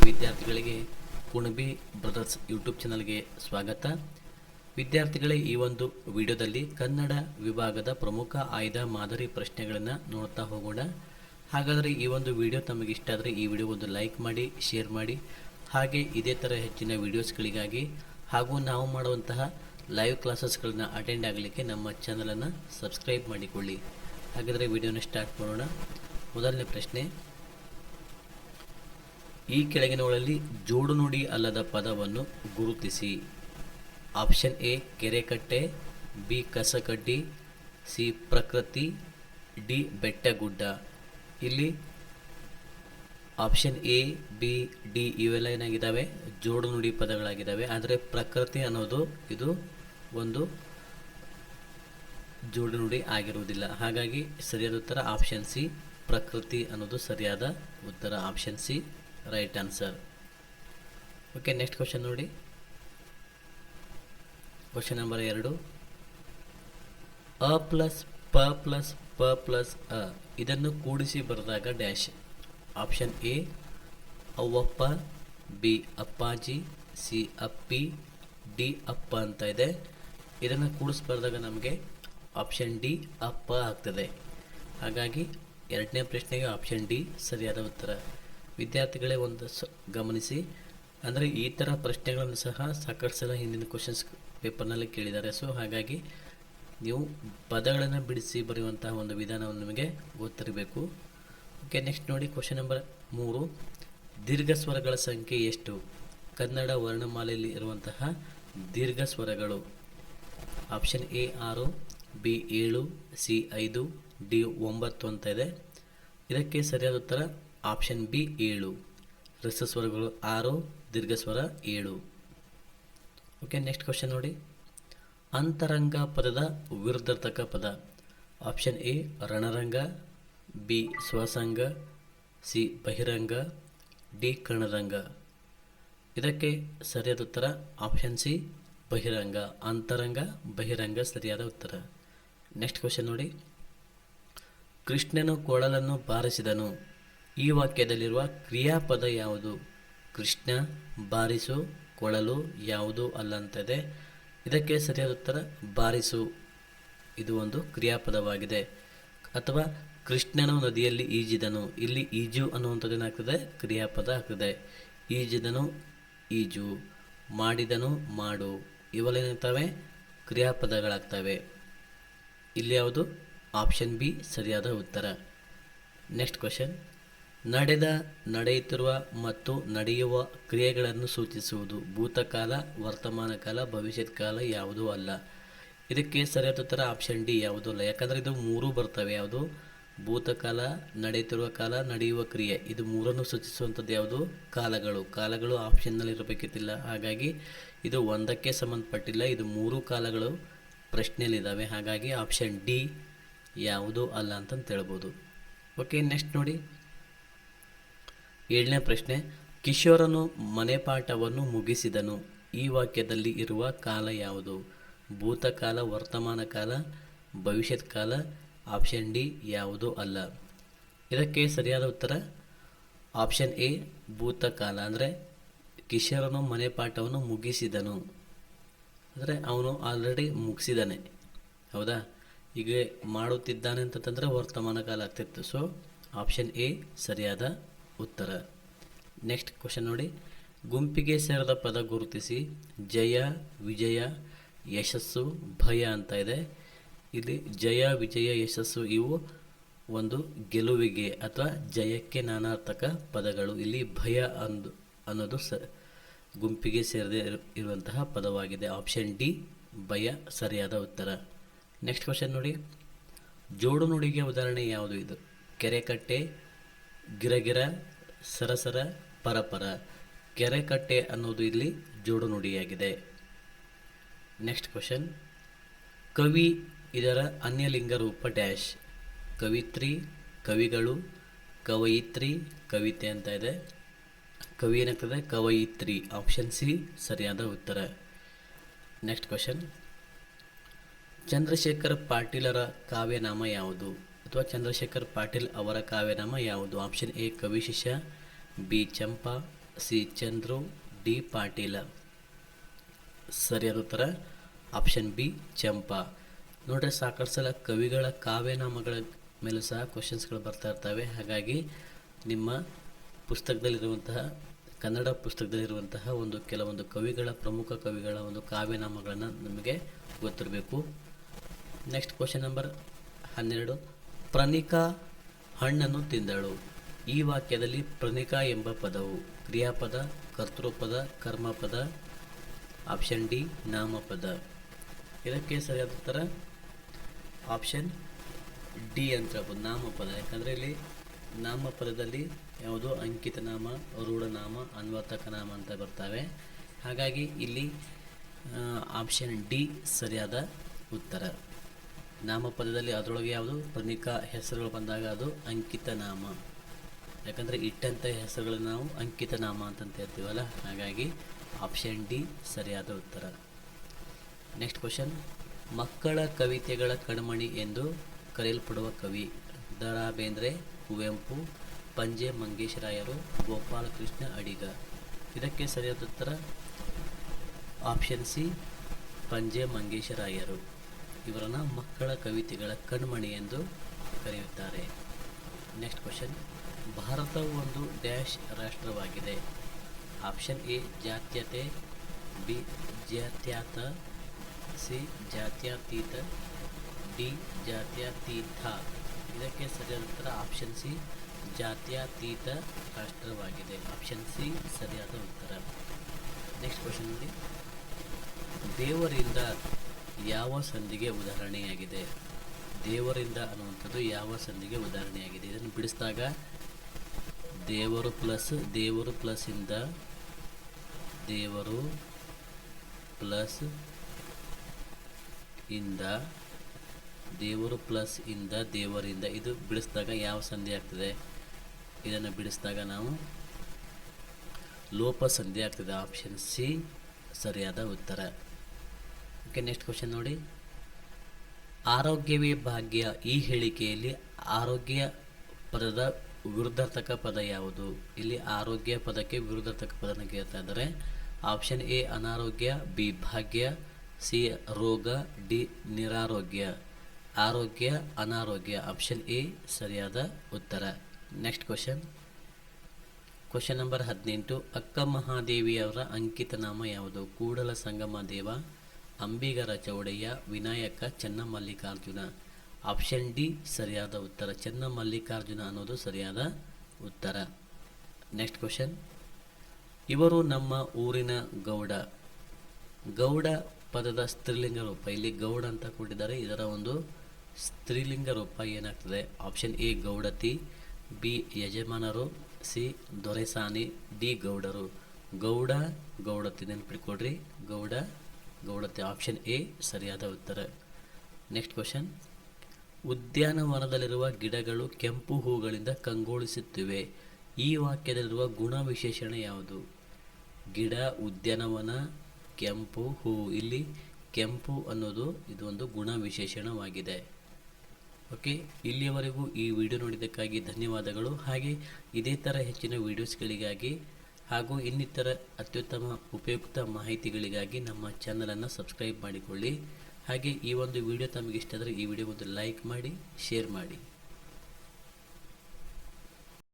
ವಿದ್ಯಾರ್ಥಿಗಳಿಗೆ Kunbi brothers YouTube ಚಾನಲ್ಗೆ ಸ್ವಾಗತ. ವಿದ್ಯಾರ್ಥಿಗಳೇ, ಈ ಒಂದು ವಿಡಿಯೋದಲ್ಲಿ ಕನ್ನಡ ವಿಭಾಗದ ಪ್ರಮುಖ ಆಯ್ದ ಮಾದರಿ ಪ್ರಶ್ನೆಗಳನ್ನು ನೋಡ್ತಾ ಹೋಗೋಣ. ಹಾಗಾದರೆ ಈ ಒಂದು ವಿಡಿಯೋ ತಮಗೆ ಇಷ್ಟ ಆದರೆ ಈ ವಿಡಿಯೋ ಒಂದು ಲೈಕ್ ಮಾಡಿ, ಶೇರ್ ಮಾಡಿ. ಹಾಗೆ ಇದೇ ಥರ ಹೆಚ್ಚಿನ ವಿಡಿಯೋಸ್ಗಳಿಗಾಗಿ ಹಾಗೂ ನಾವು ಮಾಡುವಂತಹ ಲೈವ್ ಕ್ಲಾಸಸ್ಗಳನ್ನ ಅಟೆಂಡ್ ಆಗಲಿಕ್ಕೆ ನಮ್ಮ ಚಾನಲನ್ನು ಸಬ್ಸ್ಕ್ರೈಬ್ ಮಾಡಿಕೊಳ್ಳಿ. ಹಾಗಾದರೆ ವಿಡಿಯೋನ ಸ್ಟಾರ್ಟ್ ಮಾಡೋಣ. ಮೊದಲನೇ ಪ್ರಶ್ನೆ, ಈ ಕೆಳಗಿನವುಗಳಲ್ಲಿ ಜೋಡು ನುಡಿ ಅಲ್ಲದ ಪದವನ್ನು ಗುರುತಿಸಿ. ಆಪ್ಷನ್ ಎ ಕೆರೆಕಟ್ಟೆ, ಬಿ ಕಸಕಡ್ಡಿ, ಸಿ ಪ್ರಕೃತಿ, ಡಿ ಬೆಟ್ಟಗುಡ್ಡ. ಇಲ್ಲಿ ಆಪ್ಷನ್ ಎ, ಬಿ, ಡಿ ಇವೆಲ್ಲ ಏನಾಗಿದ್ದಾವೆ, ಜೋಡು ನುಡಿ ಪದಗಳಾಗಿದ್ದಾವೆ. ಆದರೆ ಪ್ರಕೃತಿ ಅನ್ನೋದು ಇದು ಒಂದು ಜೋಡು ನುಡಿ ಆಗಿರುವುದಿಲ್ಲ. ಹಾಗಾಗಿ ಸರಿಯಾದ ಉತ್ತರ ಆಪ್ಷನ್ ಸಿ, ಪ್ರಕೃತಿ ಅನ್ನೋದು ಸರಿಯಾದ ಉತ್ತರ. Option C right answer. Okay, next question ನೋಡಿ. ಕ್ವಶನ್ ನಂಬರ್ 2, ಅ ಪ್ಲಸ್ ಪ ಪ್ಲಸ್ ಪ ಪ್ಲಸ್ ಅ ಇದನ್ನು ಕೂಡಿಸಿ ಬರೆದಾಗ ಡ್ಯಾಶ್. ಆಪ್ಷನ್ ಎ ಅವ್ವಪ್ಪ, ಬಿ ಅಪ್ಪಾಜಿ, ಸಿ ಅಪ್ಪಿ, ಡಿ ಅಪ್ಪ ಅಂತ ಇದೆ. ಇದನ್ನು ಕೂಡಿಸಿ ಬರೆದಾಗ ನಮಗೆ ಆಪ್ಷನ್ ಡಿ ಅಪ್ಪ ಆಗ್ತದೆ. ಹಾಗಾಗಿ ಎರಡನೇ ಪ್ರಶ್ನೆಗೆ ಆಪ್ಷನ್ ಡಿ ಸರಿಯಾದ ಉತ್ತರ. ವಿದ್ಯಾರ್ಥಿಗಳೇ ಒಂದು ಗಮನಿಸಿ, ಅಂದರೆ ಈ ಥರ ಪ್ರಶ್ನೆಗಳನ್ನು ಸಹ ಸಾಕಷ್ಟು ಸಲ ಹಿಂದಿನ ಕ್ವಶನ್ಸ್ ಪೇಪರ್ನಲ್ಲಿ ಕೇಳಿದ್ದಾರೆ. ಸೊ ಹಾಗಾಗಿ ನೀವು ಪದಗಳನ್ನು ಬಿಡಿಸಿ ಬರೆಯುವಂತಹ ಒಂದು ವಿಧಾನವನ್ನು ನಿಮಗೆ ಗೊತ್ತಿರಬೇಕು. ಓಕೆ, ನೆಕ್ಸ್ಟ್ ನೋಡಿ. ಕ್ವಶನ್ ನಂಬರ್ 3, ದೀರ್ಘ ಸ್ವರಗಳ ಸಂಖ್ಯೆ ಎಷ್ಟು? ಕನ್ನಡ ವರ್ಣಮಾಲೆಯಲ್ಲಿ ಇರುವಂತಹ ದೀರ್ಘ ಸ್ವರಗಳು. Option A 6, B 7, C 5, D 9 ಅಂತ ಇದೆ. ಇದಕ್ಕೆ ಸರಿಯಾದ ಉತ್ತರ ಆಪ್ಷನ್ ಬಿ 7. ರಸ ಸ್ವರಗಳು 6, ದೀರ್ಘ ಸ್ವರ 7. ಓಕೆ, ನೆಕ್ಸ್ಟ್ ಕ್ವಶನ್ ನೋಡಿ. ಅಂತರಂಗ ಪದದ ವಿರುದ್ಧರ್ಥಕ ಪದ. Option A Ranaranga, B ಸ್ವಸಂಗ, C ಬಹಿರಂಗ, ಡಿ ಕರ್ಣರಂಗ. ಇದಕ್ಕೆ ಸರಿಯಾದ ಉತ್ತರ ಆಪ್ಷನ್ ಸಿ ಬಹಿರಂಗ. ಅಂತರಂಗ ಬಹಿರಂಗ ಸರಿಯಾದ ಉತ್ತರ. ನೆಕ್ಸ್ಟ್ ಕ್ವಶನ್ ನೋಡಿ. ಕೃಷ್ಣನು ಕೊಳಲನ್ನು ಬಾರಿಸಿದನು. ಈ ವಾಕ್ಯದಲ್ಲಿರುವ ಕ್ರಿಯಾಪದ ಯಾವುದು? ಕೃಷ್ಣ, ಬಾರಿಸು, ಕೊಳಲು ಯಾವುದು ಅಲ್ಲ ಅಂತಿದೆ. ಇದಕ್ಕೆ ಸರಿಯಾದ ಉತ್ತರ ಬಾರಿಸು. ಇದು ಒಂದು ಕ್ರಿಯಾಪದವಾಗಿದೆ. ಅಥವಾ ಕೃಷ್ಣನು ನದಿಯಲ್ಲಿ ಈಜಿದನು. ಇಲ್ಲಿ ಈಜು ಅನ್ನುವಂಥದ್ದು ಏನಾಗ್ತದೆ, ಕ್ರಿಯಾಪದ ಆಗ್ತದೆ. ಈಜಿದನು ಈಜು, ಮಾಡಿದನು ಮಾಡು, ಇವೆಲ್ಲೇನಿರ್ತವೆ ಕ್ರಿಯಾಪದಗಳಾಗ್ತವೆ. ಇಲ್ಲಿ ಯಾವುದು? ಆಪ್ಷನ್ ಬಿ ಸರಿಯಾದ ಉತ್ತರ. Next question. ನಡೆದ, ನಡೆಯುತ್ತಿರುವ ಮತ್ತು ನಡೆಯುವ ಕ್ರಿಯೆಗಳನ್ನು ಸೂಚಿಸುವುದು. ಭೂತಕಾಲ, ವರ್ತಮಾನ ಕಾಲ, ಭವಿಷ್ಯತ್ ಕಾಲ ಯಾವುದೂ ಅಲ್ಲ. ಇದಕ್ಕೆ ಸರಿಯಾದ ಉತ್ತರ ಆಪ್ಷನ್ ಡಿ ಯಾವುದೂ ಅಲ್ಲ. ಯಾಕಂದರೆ ಇದು ಮೂರೂ ಬರ್ತವೆ. ಯಾವುದು? ಭೂತಕಾಲ, ನಡೆಯುತ್ತಿರುವ ಕಾಲ, ನಡೆಯುವ ಕ್ರಿಯೆ. ಇದು ಮೂರನ್ನು ಸೂಚಿಸುವಂಥದ್ದು ಯಾವುದು? ಕಾಲಗಳು. ಕಾಲಗಳು ಆಪ್ಷನ್ನಲ್ಲಿ ಇರಬೇಕಿತ್ತಿಲ್ಲ. ಹಾಗಾಗಿ ಇದು ಒಂದಕ್ಕೆ ಸಂಬಂಧಪಟ್ಟಿಲ್ಲ. ಇದು ಮೂರು ಕಾಲಗಳು ಪ್ರಶ್ನೆಯಲ್ಲಿದ್ದಾವೆ. ಹಾಗಾಗಿ ಆಪ್ಷನ್ ಡಿ ಯಾವುದೂ ಅಲ್ಲ ಅಂತಂತ ಹೇಳ್ಬೋದು. ಓಕೆ, ನೆಕ್ಸ್ಟ್ ನೋಡಿ. 7ನೇ ಪ್ರಶ್ನೆ. ಕಿಶೋರನು ಮನೆಪಾಠವನ್ನು ಮುಗಿಸಿದನು. ಈ ವಾಕ್ಯದಲ್ಲಿ ಇರುವ ಕಾಲ ಯಾವುದು? ಭೂತಕಾಲ, ವರ್ತಮಾನ ಕಾಲ, ಭವಿಷ್ಯತ್ ಕಾಲ. ಆಪ್ಷನ್ ಡಿ ಯಾವುದೂ ಅಲ್ಲ. ಇದಕ್ಕೆ ಸರಿಯಾದ ಉತ್ತರ ಆಪ್ಷನ್ ಎ ಭೂತಕಾಲ. ಅಂದರೆ ಕಿಶೋರನು ಮನೆಪಾಠವನ್ನು ಮುಗಿಸಿದನು ಅಂದರೆ ಅವನು ಆಲ್ರೆಡಿ ಮುಗಿಸಿದ್ದಾನೆ. ಹೌದಾ? ಈಗ ಮಾಡುತ್ತಿದ್ದಾನೆ ಅಂತಂದರೆ ವರ್ತಮಾನ ಕಾಲ ಆಗ್ತಿತ್ತು. ಸೊ ಆಪ್ಷನ್ ಎ ಸರಿಯಾದ ಉತ್ತರ. ನೆಕ್ಸ್ಟ್ ಕ್ವಶನ್ ನೋಡಿ. ಗುಂಪಿಗೆ ಸೇರಿದ ಪದ ಗುರುತಿಸಿ. ಜಯ, ವಿಜಯ, ಯಶಸ್ಸು, ಭಯ ಅಂತ ಇದೆ. ಇಲ್ಲಿ ಜಯ, ವಿಜಯ, ಯಶಸ್ಸು ಇವು ಒಂದು ಗೆಲುವಿಗೆ ಅಥವಾ ಜಯಕ್ಕೆ ನಾನಾರ್ಥಕ ಪದಗಳು. ಇಲ್ಲಿ ಭಯ ಅನ್ನೋದು ಗುಂಪಿಗೆ ಸೇರದೆ ಇರುವಂತಹ ಪದವಾಗಿದೆ. ಆಪ್ಷನ್ ಡಿ ಭಯ ಸರಿಯಾದ ಉತ್ತರ. ನೆಕ್ಸ್ಟ್ ಕ್ವಶನ್ ನೋಡಿ. ಜೋಡು ನುಡಿಗೆ ಉದಾಹರಣೆ ಯಾವುದು? ಇದು ಕೆರೆಕಟ್ಟೆ, ಗಿರಗಿರ, ಸರಸರ, ಪರಪರ. ಕೆರೆಕಟ್ಟೆ ಅನ್ನೋದು ಇಲ್ಲಿ ಜೋಡು ನುಡಿಯಾಗಿದೆ. Next question. ಕವಿ ಇದರ ಅನ್ಯಲಿಂಗ ರೂಪ ಡ್ಯಾಶ್. ಕವಿತ್ರಿ, ಕವಿಗಳು, ಕವಯಿತ್ರಿ, ಕವಿತೆ ಅಂತ ಇದೆ. ಕವಿ ಏನಾಗ್ತದೆ? ಕವಯಿತ್ರಿ. ಆಪ್ಷನ್ ಸಿ ಸರಿಯಾದ ಉತ್ತರ. Next question. ಚಂದ್ರಶೇಖರ್ ಪಾಟೀಲರ ಕಾವ್ಯನಾಮ ಯಾವುದು? ಅಥವಾ ಚಂದ್ರಶೇಖರ್ ಪಾಟೀಲ್ ಅವರ ಕಾವ್ಯನಾಮ ಯಾವುದು? Option A Kavishishya, B Champa, C Chandru, D Patil. ಸರಿಯಾದ ಉತ್ತರ ಆಪ್ಷನ್ ಬಿ ಚಂಪಾ. ನೋಡ್ರಿ, ಸಾಕಷ್ಟು ಸಲ ಕವಿಗಳ ಕಾವ್ಯನಾಮಗಳ ಮೇಲೂ ಸಹ ಕ್ವಶನ್ಸ್ಗಳು ಬರ್ತಾ ಇರ್ತವೆ. ಹಾಗಾಗಿ ನಿಮ್ಮ ಪುಸ್ತಕದಲ್ಲಿರುವಂತಹ ಕನ್ನಡ ಪುಸ್ತಕದಲ್ಲಿರುವಂತಹ ಕೆಲವೊಂದು ಪ್ರಮುಖ ಕವಿಗಳ ಒಂದು ಕಾವ್ಯನಾಮಗಳನ್ನು ನಮಗೆ ಗೊತ್ತಿರಬೇಕು. Next question number 12. ಪ್ರನಿಕಾ ಹಣ್ಣನ್ನು ತಿಂದಳು. ಈ ವಾಕ್ಯದಲ್ಲಿ ಪ್ರನಿಕಾ ಎಂಬ ಪದವು ಕ್ರಿಯಾಪದ, ಕರ್ತೃಪದ, ಕರ್ಮಪದ? ಆಪ್ಷನ್ ಡಿ ನಾಮಪದ. ಇದಕ್ಕೆ ಸರಿಯಾದ ಉತ್ತರ ಆಪ್ಷನ್ ಡಿ ಅಂತ ಹೇಳ್ಬೋದು, ನಾಮಪದ. ಯಾಕಂದರೆ ಇಲ್ಲಿ ನಾಮಪದದಲ್ಲಿ ಯಾವುದು ಅಂಕಿತ ನಾಮ, ರೂಢನಾಮ, ಅನ್ವರ್ಥಕ ನಾಮ ಅಂತ ಬರ್ತವೆ. ಹಾಗಾಗಿ ಇಲ್ಲಿ ಆಪ್ಷನ್ ಡಿ ಸರಿಯಾದ ಉತ್ತರ. ನಾಮಪದದಲ್ಲಿ ಅದರೊಳಗೆ ಯಾವುದು ಪ್ರನಿಕಾ ಹೆಸರುಗಳು ಬಂದಾಗ ಅದು ಅಂಕಿತ ನಾಮ. ಯಾಕಂದರೆ ಇಟ್ಟಂಥ ಹೆಸರುಗಳನ್ನು ನಾವು ಅಂಕಿತ ನಾಮ ಅಂತ ಹೇಳ್ತೀವಲ್ಲ, ಹಾಗಾಗಿ ಆಪ್ಷನ್ ಡಿ ಸರಿಯಾದ ಉತ್ತರ. Next question. ಮಕ್ಕಳ ಕವಿತೆಗಳ ಕಣ್ಮಣಿ ಎಂದು ಕರೆಯಲ್ಪಡುವ ಕವಿ ದ ರಾ ಬೇಂದ್ರೆ, ಕುವೆಂಪು, ಪಂಜೆ ಮಂಗೇಶರಾಯರು, ಗೋಪಾಲಕೃಷ್ಣ ಅಡಿಗ. ಇದಕ್ಕೆ ಸರಿಯಾದ ಉತ್ತರ ಆಪ್ಷನ್ ಸಿ ಪಂಜೆ ಮಂಗೇಶರಾಯರು. ಇವರನ್ನು ಮಕ್ಕಳ ಕವಿತೆಗಳ ಕಣ್ಮಣಿ ಎಂದು ಕರೆಯುತ್ತಾರೆ. Next question. ಭಾರತವು ಒಂದು ಡ್ಯಾಶ್ ರಾಷ್ಟ್ರವಾಗಿದೆ. ಆಪ್ಷನ್ ಎ ಜಾತ್ಯತೆ, ಬಿ ಜಾತ್ಯಾತ, ಸಿ ಜಾತ್ಯತೀತ, ಡಿ ಜಾತ್ಯತೀತ. ಇದಕ್ಕೆ ಸರಿಯಾದ ಉತ್ತರ ಆಪ್ಷನ್ ಸಿ ಜಾತ್ಯತೀತ ರಾಷ್ಟ್ರವಾಗಿದೆ. ಆಪ್ಷನ್ ಸಿ ಸರಿಯಾದ ಉತ್ತರ. ನೆಕ್ಸ್ಟ್ ಕ್ವಶನ್ ನೋಡಿ. ದೇವರಿಂದ ಯಾವ ಸಂಧಿಗೆ ಉದಾಹರಣೆಯಾಗಿದೆ? ದೇವರಿಂದ ಅನ್ನುವಂಥದ್ದು ಯಾವ ಸಂಧಿಗೆ ಉದಾಹರಣೆಯಾಗಿದೆ? ಇದನ್ನು ಬಿಡಿಸಿದಾಗ ದೇವರು ಪ್ಲಸ್ ಇಂದ ದೇವರು ಪ್ಲಸ್ ಇಂದ ದೇವರು ಪ್ಲಸ್ ಇಂದ ದೇವರಿಂದ, ಇದು ಬಿಡಿಸಿದಾಗ ಯಾವ ಸಂಧಿ ಆಗ್ತದೆ? ಇದನ್ನು ಬಿಡಿಸಿದಾಗ ನಾವು ಲೋಪ ಸಂಧಿ ಆಗ್ತದೆ. ಆಪ್ಷನ್ ಸಿ ಸರಿಯಾದ ಉತ್ತರ. ಓಕೆ, ನೆಕ್ಸ್ಟ್ ಕ್ವಶನ್ ನೋಡಿ. ಆರೋಗ್ಯವೇ ಭಾಗ್ಯ ಈ ಹೇಳಿಕೆಯಲ್ಲಿ ಆರೋಗ್ಯ ಪದದ ವಿರುದ್ಧಾರ್ಥಕ ಪದ ಯಾವುದು? ಇಲ್ಲಿ ಆರೋಗ್ಯ ಪದಕ್ಕೆ ವಿರುದ್ಧಾರ್ಥಕ ಪದನ ಕೇಳ್ತಾ ಇದ್ದಾರೆ. ಆಪ್ಷನ್ ಎ ಅನಾರೋಗ್ಯ, ಬಿ ಭಾಗ್ಯ, ಸಿ ರೋಗ, ಡಿ ನಿರಾರೋಗ್ಯ. ಆರೋಗ್ಯ, ಅನಾರೋಗ್ಯ. ಆಪ್ಷನ್ ಎ ಸರಿಯಾದ ಉತ್ತರ. Next question. Question number 18. ಅಕ್ಕ ಮಹಾದೇವಿಯವರ ಅಂಕಿತ ನಾಮ ಯಾವುದು? ಕೂಡಲ ಸಂಗಮ ದೇವ, ಅಂಬಿಗರ ಚೌಡಯ್ಯ, ವಿನಾಯಕ, ಚೆನ್ನಮಲ್ಲಿಕಾರ್ಜುನ. ಆಪ್ಷನ್ ಡಿ ಸರಿಯಾದ ಉತ್ತರ. ಚೆನ್ನಮಲ್ಲಿಕಾರ್ಜುನ ಅನ್ನೋದು ಸರಿಯಾದ ಉತ್ತರ. Next question. ಇವರು ನಮ್ಮ ಊರಿನ ಗೌಡ. ಗೌಡ ಪದದ ಸ್ತ್ರೀಲಿಂಗ ರೂಪ, ಇಲ್ಲಿ ಗೌಡ ಅಂತ ಕೊಟ್ಟಿದ್ದಾರೆ, ಇದರ ಒಂದು ಸ್ತ್ರೀಲಿಂಗ ರೂಪ ಏನಾಗ್ತದೆ? ಆಪ್ಷನ್ ಎ ಗೌಡತಿ, ಬಿ ಯಜಮಾನರು, ಸಿ ದೊರೆಸಾನಿ, ಡಿ ಗೌಡರು. ಗೌಡ ಗೌಡತಿ ನೆನ್ಪಿಟ್ಕೊಡ್ರಿ, ಗೌಡ ಗೌಡತಿ. ಆಪ್ಷನ್ ಎ ಸರಿಯಾದ ಉತ್ತರ. Next question. ಉದ್ಯಾನವನದಲ್ಲಿರುವ ಗಿಡಗಳು ಕೆಂಪು ಹೂಗಳಿಂದ ಕಂಗೊಳಿಸುತ್ತಿವೆ. ಈ ವಾಕ್ಯದಲ್ಲಿರುವ ಗುಣ ವಿಶೇಷಣ ಯಾವುದು? ಗಿಡ, ಉದ್ಯಾನವನ, ಕೆಂಪು ಹೂ. ಇಲ್ಲಿ ಕೆಂಪು ಅನ್ನೋದು ಇದು ಒಂದು ಗುಣ ವಿಶೇಷಣವಾಗಿದೆ. ಓಕೆ, ಇಲ್ಲಿಯವರೆಗೂ ಈ ವಿಡಿಯೋ ನೋಡಿದ್ದಕ್ಕಾಗಿ ಧನ್ಯವಾದಗಳು. ಹಾಗೆ ಇದೇ ಥರ ಹೆಚ್ಚಿನ ವೀಡಿಯೋಸ್ಗಳಿಗಾಗಿ ಹಾಗೂ ಇನ್ನಿತರ ಅತ್ಯುತ್ತಮ ಉಪಯುಕ್ತ ಮಾಹಿತಿಗಳಿಗಾಗಿ ನಮ್ಮ ಚಾನಲನ್ನು ಸಬ್ಸ್ಕ್ರೈಬ್ ಮಾಡಿಕೊಳ್ಳಿ. ಹಾಗೆ ಈ ಒಂದು ವಿಡಿಯೋ ತಮಗೆ ಇಷ್ಟ ಆದರೆ ಈ ವಿಡಿಯೋ ಒಂದು ಲೈಕ್ ಮಾಡಿ, ಶೇರ್ ಮಾಡಿ.